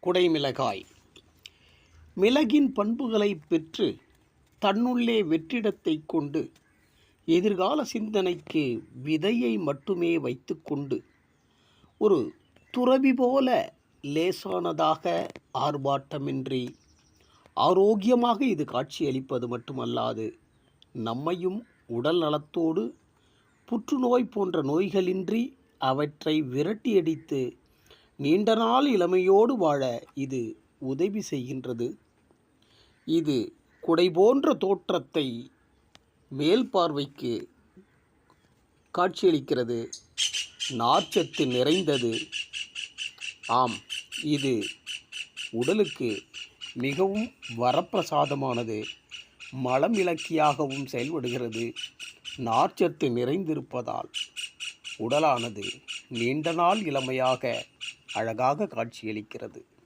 குடைமிளகாய் மிளகின் பண்புகளை பெற்று தன்னுள்ளே வெற்றிடத்தை கொண்டு எதிர்கால சிந்தனைக்கு விதையை மட்டுமே வைத்துக்கொண்டு ஒரு துறவி போல லேசானதாக ஆர்ப்பாட்டமின்றி ஆரோக்கியமாக இது காட்சியளிப்பது மட்டுமல்லாது நம்மையும் உடல் நலத்தோடு புற்றுநோய் போன்ற நோய்களின்றி அவற்றை விரட்டியடித்து நீண்ட நாள் இளமையோடு வாழ இது உதவி செய்கின்றது. இது குடை போன்ற தோற்றத்தை மேல் பார்வைக்கு காட்சியளிக்கிறது. நார்ச்சத்து நிறைந்தது. ஆம், இது உடலுக்கு மிகவும் வரப்பிரசாதமானது. மலமிளக்கியாகவும் செயல்படுகிறது. நார்ச்சத்து நிறைந்திருப்பதால் உடலானது நீண்ட நாள் இளமையாக அழகாக காட்சியளிக்கிறது.